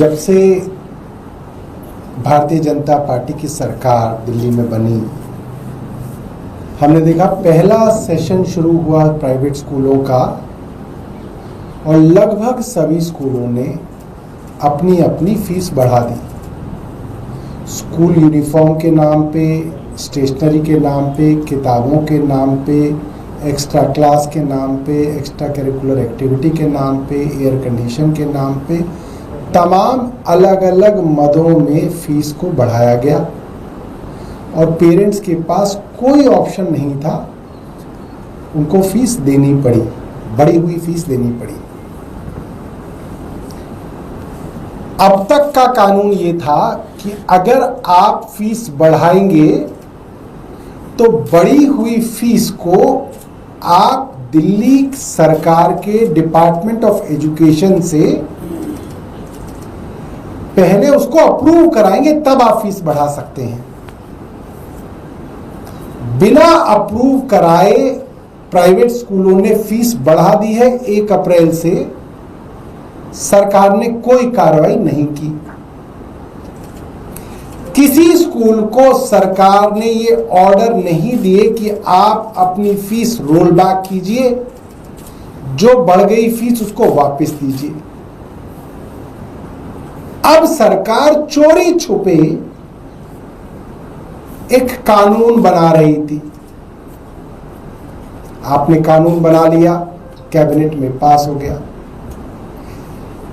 जब से भारतीय जनता पार्टी की सरकार दिल्ली में बनी, हमने देखा पहला सेशन शुरू हुआ प्राइवेट स्कूलों का और लगभग सभी स्कूलों ने अपनी अपनी फीस बढ़ा दी। स्कूल यूनिफॉर्म के नाम पे, स्टेशनरी के नाम पे, किताबों के नाम पे, एक्स्ट्रा क्लास के नाम पे, एक्स्ट्रा करिकुलर एक्टिविटी के नाम पे, एयर कंडीशन के नाम पे, तमाम अलग अलग मदों में फीस को बढ़ाया गया और पेरेंट्स के पास कोई ऑप्शन नहीं था, उनको फीस देनी पड़ी, बढ़ी हुई फीस देनी पड़ी। अब तक का कानून ये था कि अगर आप फीस बढ़ाएंगे तो बढ़ी हुई फीस को आप दिल्ली सरकार के डिपार्टमेंट ऑफ एजुकेशन से पहले उसको अप्रूव कराएंगे, तब आप फीस बढ़ा सकते हैं। बिना अप्रूव कराए प्राइवेट स्कूलों ने फीस बढ़ा दी है। 1 अप्रैल से सरकार ने कोई कार्रवाई नहीं की। किसी स्कूल को सरकार ने ये ऑर्डर नहीं दिए कि आप अपनी फीस रोल बैक कीजिए, जो बढ़ गई फीस उसको वापस दीजिए। अब सरकार चोरी छुपे एक कानून बना रही थी। आपने कानून बना लिया, कैबिनेट में पास हो गया।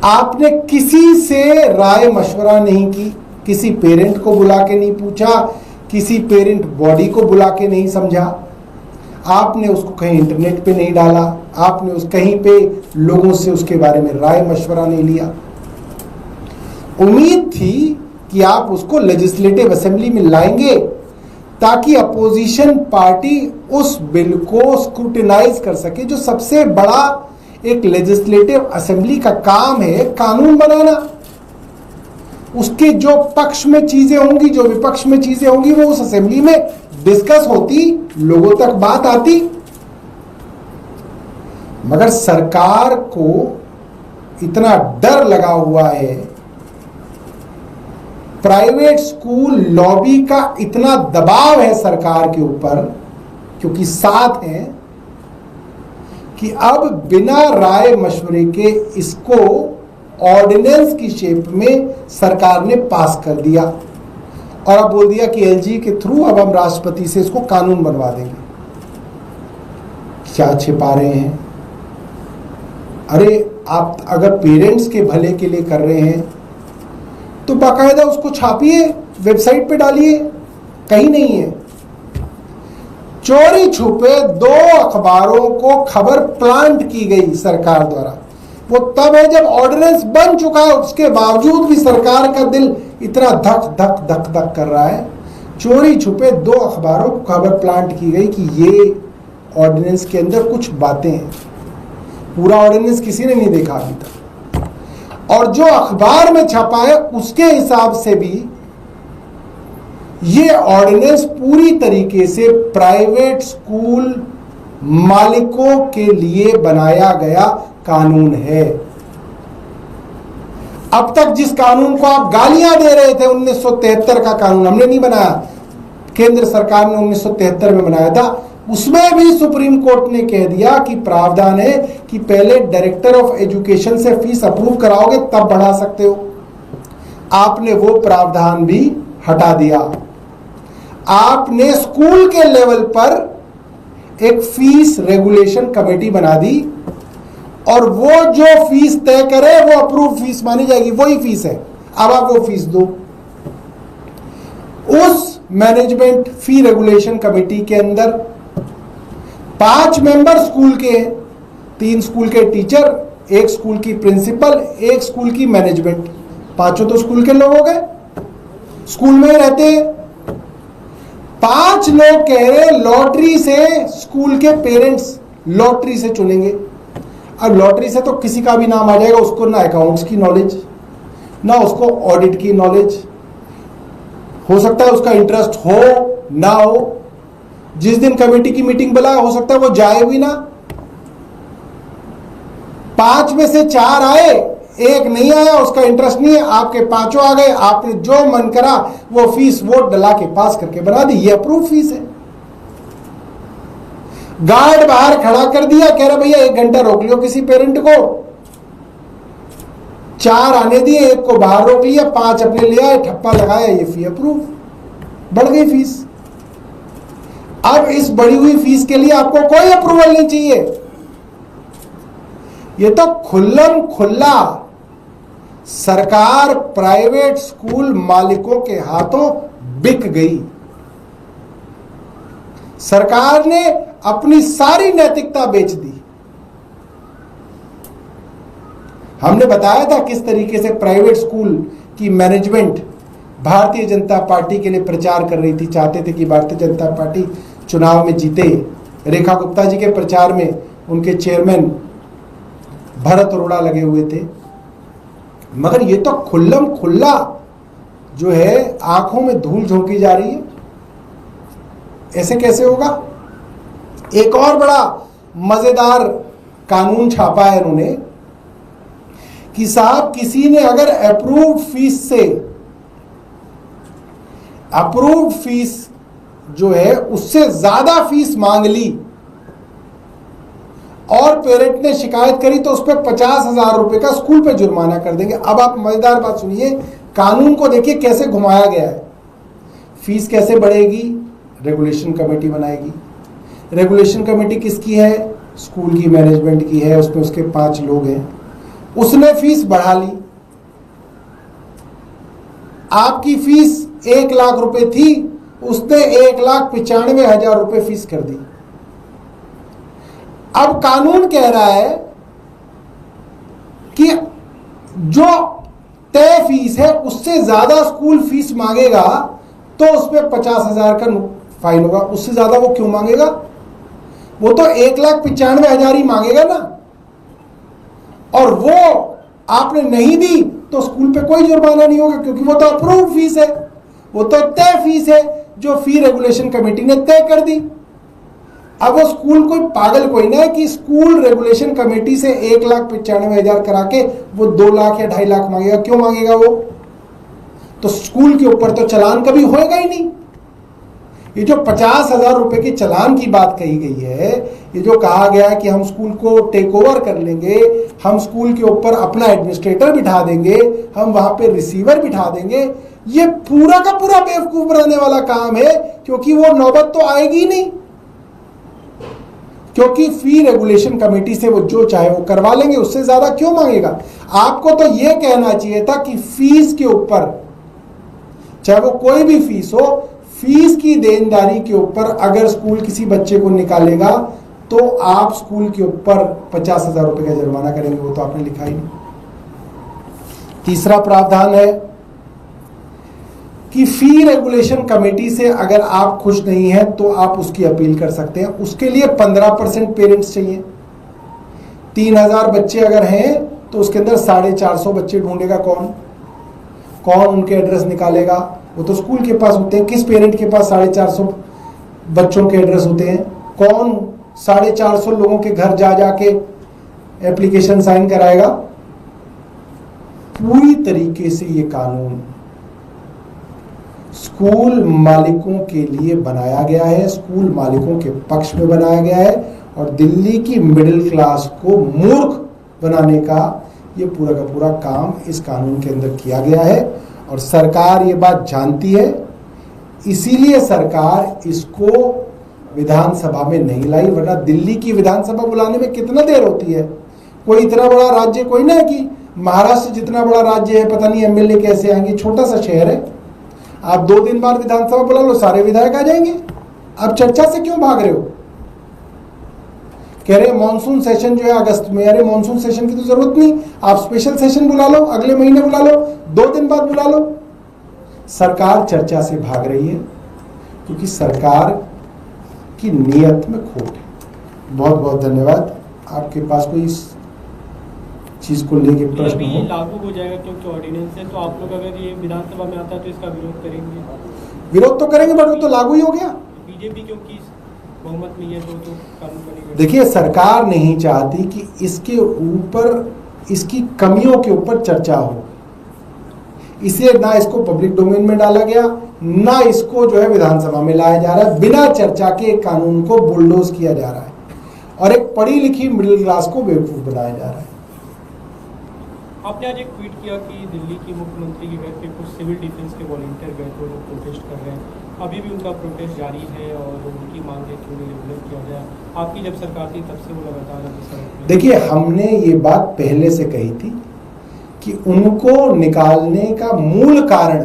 आपने किसी से राय मशवरा नहीं की, किसी पेरेंट को बुला के नहीं पूछा, किसी पेरेंट बॉडी को बुला के नहीं समझा, आपने उसको कहीं इंटरनेट पे नहीं डाला, आपने उस कहीं पे लोगों से उसके बारे में राय मशवरा नहीं लिया। उम्मीद थी कि आप उसको लेजिस्लेटिव असेंबली में लाएंगे ताकि अपोजिशन पार्टी उस बिल को स्क्रूटिनाइज कर सके, जो सबसे बड़ा एक लेजिस्लेटिव असेंबली का काम है कानून बनाना। उसके जो पक्ष में चीजें होंगी, जो विपक्ष में चीजें होंगी, वो उस असेंबली में डिस्कस होती, लोगों तक बात आती। मगर सरकार को इतना डर लगा हुआ है, प्राइवेट स्कूल लॉबी का इतना दबाव है सरकार के ऊपर, क्योंकि साथ हैं, कि अब बिना राय मशवरे के इसको ऑर्डिनेंस की शेप में सरकार ने पास कर दिया और अब बोल दिया कि एलजी के थ्रू अब हम राष्ट्रपति से इसको कानून बनवा देंगे। क्या छिपा रहे हैं? अरे आप अगर पेरेंट्स के भले के लिए कर रहे हैं तो बाकायदा उसको छापिए, वेबसाइट पे डालिए, कहीं नहीं है। चोरी छुपे 2 अखबारों को खबर प्लांट की गई सरकार द्वारा। वो तब है जब ऑर्डिनेंस बन चुका है, उसके बावजूद भी सरकार का दिल इतना धक धक धक धक कर रहा है। चोरी छुपे 2 अखबारों को खबर प्लांट की गई कि ये ऑर्डिनेंस के अंदर कुछ बातें हैं। पूरा ऑर्डिनेंस किसी ने नहीं देखा अभी तक, और जो अखबार में छपा है उसके हिसाब से भी ये ऑर्डिनेंस पूरी तरीके से प्राइवेट स्कूल मालिकों के लिए बनाया गया कानून है। अब तक जिस कानून को आप गालियां दे रहे थे, 1973 का कानून हमने नहीं बनाया, केंद्र सरकार ने 1973 में बनाया था, उसमें भी सुप्रीम कोर्ट ने कह दिया कि प्रावधान है कि पहले डायरेक्टर ऑफ एजुकेशन से फीस अप्रूव कराओगे तब बढ़ा सकते हो। आपने वो प्रावधान भी हटा दिया। आपने स्कूल के लेवल पर एक फीस रेगुलेशन कमेटी बना दी और वो जो फीस तय करे वो अप्रूव फीस मानी जाएगी, वही फीस है। अब आप वो फीस दो। उस मैनेजमेंट फी रेगुलेशन कमेटी के अंदर 5 मेंबर स्कूल के हैं, 3 स्कूल के टीचर, 1 स्कूल की प्रिंसिपल, 1 स्कूल की मैनेजमेंट। 5 तो स्कूल के लोग हो गए, स्कूल में ही रहते हैं। 5 लोग कह रहे लॉटरी से स्कूल के पेरेंट्स लॉटरी से चुनेंगे। अब लॉटरी से तो किसी का भी नाम आ जाएगा, उसको ना अकाउंट्स की नॉलेज, ना उसको ऑडिट की नॉलेज, हो सकता है उसका इंटरेस्ट हो ना हो। जिस दिन कमेटी की मीटिंग बुलाए हो सकता है वो जाए भी ना। 5 में से 4 आए, एक नहीं आया, उसका इंटरेस्ट नहीं है, आपके पांचों आ गए, आपने जो मन करा वो फीस वोट डला के पास करके बना दी, ये अप्रूव फीस है। गार्ड बाहर खड़ा कर दिया, कह रहा भैया 1 घंटा रोक लियो किसी पेरेंट को, 4 आने दिए, 1 को बाहर रोक लिया, 5 अपने ले आए, ठप्पा लगाया, ये फी अप्रूव, बढ़ गई फीस। अब इस बढ़ी हुई फीस के लिए आपको कोई अप्रूवल नहीं चाहिए, ये तो खुल्लम खुल्ला सरकार प्राइवेट स्कूल मालिकों के हाथों बिक गई। सरकार ने अपनी सारी नैतिकता बेच दी। हमने बताया था किस तरीके से प्राइवेट स्कूल की मैनेजमेंट भारतीय जनता पार्टी के लिए प्रचार कर रही थी, चाहते थे कि भारतीय जनता पार्टी चुनाव में जीते। रेखा गुप्ता जी के प्रचार में उनके चेयरमैन भरत अरोड़ा लगे हुए थे, मगर ये तो खुल्लम खुल्ला जो है आंखों में धूल झोंकी जा रही है। ऐसे कैसे होगा? एक और बड़ा मजेदार कानून छापा है इन्होंने कि साहब किसी ने अगर अप्रूव्ड फीस जो है उससे ज्यादा फीस मांग ली और पेरेंट ने शिकायत करी तो उस पर 50,000 रुपए का स्कूल पे जुर्माना कर देंगे। अब आप मजेदार बात सुनिए, कानून को देखिए कैसे घुमाया गया है। फीस कैसे बढ़ेगी? रेगुलेशन कमेटी बनाएगी। रेगुलेशन कमेटी किसकी है? स्कूल की मैनेजमेंट की है, उसमें उसके 5 लोग हैं। उसने फीस बढ़ा ली, आपकी फीस 1 लाख रुपए थी, उसने 1,95,000 रुपए फीस कर दी। अब कानून कह रहा है कि जो तय फीस है उससे ज्यादा स्कूल फीस मांगेगा तो उसमें 50,000 का फाइन होगा। उससे ज्यादा वो क्यों मांगेगा? वो तो 1,95,000 ही मांगेगा ना, और वो आपने नहीं दी तो स्कूल पे कोई जुर्माना नहीं होगा, क्योंकि वो तो अप्रूव्ड फीस है, वो तो तय फीस है जो फी रेगुलेशन कमेटी ने तय कर दी। अब वो स्कूल कोई पागल कोई ना है कि स्कूल रेगुलेशन कमेटी से 1,95,000 करा के वो 2 लाख या 2.5 लाख मांगेगा। क्यों मांगेगा? वो तो स्कूल के ऊपर तो चालान कभी होएगा ही नहीं। ये जो 50,000 रुपए की चालान की बात कही गई है, ये जो कहा गया है कि हम स्कूल को टेक ओवर कर लेंगे, हम स्कूल के ऊपर अपना एडमिनिस्ट्रेटर बिठा देंगे, हम वहां पे रिसीवर बिठा देंगे, ये पूरा का पूरा बेवकूफ बनाने वाला काम है, क्योंकि वो नौबत तो आएगी नहीं। क्योंकि फी रेगुलेशन कमेटी से वो जो चाहे वो करवा लेंगे, उससे ज्यादा क्यों मांगेगा? आपको तो ये कहना चाहिए था कि फीस के ऊपर, चाहे वो कोई भी फीस हो, फीस की देनदारी के ऊपर अगर स्कूल किसी बच्चे को निकालेगा तो आप स्कूल के ऊपर 50,000 रुपए का जुर्माना करेंगे। वो तो आपने लिखा ही नहीं। तीसरा प्रावधान है कि फी रेगुलेशन कमेटी से अगर आप खुश नहीं हैं तो आप उसकी अपील कर सकते हैं। उसके लिए 15% पेरेंट्स चाहिए। 3,000 बच्चे अगर हैं तो उसके अंदर 450 बच्चे ढूंढेगा कौन उनके एड्रेस निकालेगा? वो तो स्कूल के पास होते हैं। किस पेरेंट के पास 450 बच्चों के एड्रेस होते हैं? कौन 450 लोगों के घर जा जाके एप्लीकेशन साइन कराएगा? पूरी तरीके से ये कानून स्कूल मालिकों के लिए बनाया गया है, स्कूल मालिकों के पक्ष में बनाया गया है, और दिल्ली की मिडिल क्लास को मूर्ख बनाने का ये पूरा का पूरा काम इस कानून के अंदर किया गया है। और सरकार ये बात जानती है, इसीलिए सरकार इसको विधानसभा में नहीं लाई, वरना दिल्ली की विधानसभा बुलाने में कितना देर होती है। कोई इतना बड़ा राज्य कोई ना है कि महाराष्ट्र जितना बड़ा राज्य है, पता नहीं एमएलए कैसे आएंगे, छोटा सा शहर है। आप 2 दिन बाद विधानसभा बुला लो, सारे विधायक आ जाएंगे। आप चर्चा से क्यों भाग रहे हो? कह रहे मॉनसून सेशन जो है अगस्त में, अरे मॉनसून सेशन की तो जरूरत नहीं, आप स्पेशल सेशन बुला लो, अगले महीने बुला लो, 2 दिन बाद बुला लो। सरकार चर्चा से भाग रही है क्योंकि सरकार की नीयत में खोट है। बहुत बहुत धन्यवाद। आपके पास कोई इस चीज को लेके प्रश्न हो? लागू हो जाएगा क्योंकि ऑर्डिनेंस है, तो आप लोग अगर ये विधानसभा में आता है तो इसका विरोध करेंगे? विरोध तो करेंगे, बट वो तो लागू ही हो गया। बीजेपी क्योंकि बहुमत नहीं है तो कानून बनेगा। देखिए, सरकार नहीं चाहती कि इसके ऊपर इसकी कमियों के ऊपर चर्चा हो, इसलिए ना इसको पब्लिक डोमेन में डाला गया, ना इसको जो है विधानसभा में लाया जा रहा है। बिना चर्चा के एक कानून को बुलडोज किया जा रहा है और एक पढ़ी लिखी मिडिल क्लास को बेवकूफ बनाया जा रहा है। आपने आज एक ट्वीट किया कि दिल्ली की मुख्यमंत्री के घर पे कुछ सिविल डिफेंस के वॉलंटियर गए थे, लोग प्रोटेस्ट कर रहे हैं। अभी भी उनका प्रोटेस्ट जारी है और उनकी मांग है कि उन्हें रेगुलर किया जाए। आपकी जब सरकार थी तब से वो लगातार अभी देखिए, हमने ये बात पहले से कही थी कि उनको निकालने का मूल कारण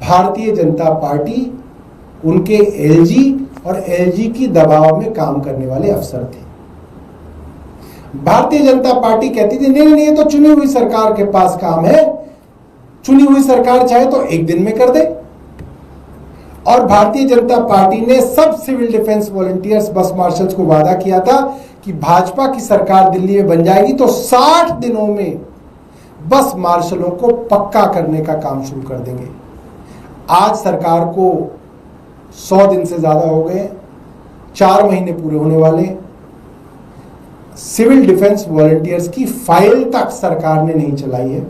भारतीय जनता पार्टी, उनके एलजी और एलजी की दबाव में काम करने वाले अफसर थे। भारतीय जनता पार्टी कहती थी नहीं नहीं, ये तो चुनी हुई सरकार के पास काम है, चुनी हुई सरकार चाहे तो एक दिन में कर दे। और भारतीय जनता पार्टी ने सब सिविल डिफेंस वॉलंटियर्स, बस मार्शल्स को वादा किया था कि भाजपा की सरकार दिल्ली में बन जाएगी तो 60 दिनों में बस मार्शलों को पक्का करने का काम शुरू कर देंगे। आज सरकार को 100 दिन से ज्यादा हो गए, 4 महीने पूरे होने वाले। सिविल डिफेंस वॉलंटियर्स की फाइल तक सरकार ने नहीं चलाई है।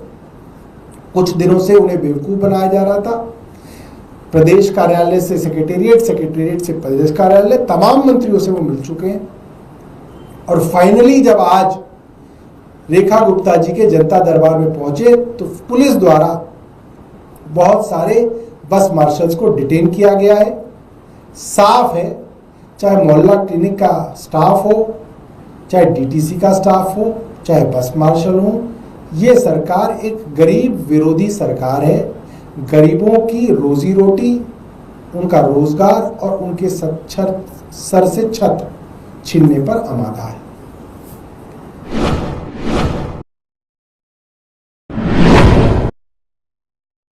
कुछ दिनों से उन्हें बेवकूफ बनाया जा रहा था। प्रदेश कार्यालय से सेक्रेटेरिएट, सेक्रेटेरिएट से प्रदेश कार्यालय, तमाम मंत्रियों से वो मिल चुके हैं। और फाइनली जब आज रेखा गुप्ता जी के जनता दरबार में पहुंचे तो पुलिस द्वारा बहुत सारे बस मार्शल्स को डिटेन किया गया है। साफ है, चाहे मोहल्ला क्लिनिक का स्टाफ हो, चाहे डीटीसी का स्टाफ हो, चाहे बस मार्शल हो, ये सरकार एक गरीब विरोधी सरकार है। गरीबों की रोजी रोटी, उनका रोजगार और उनके सर से छत छीनने पर आमादा है।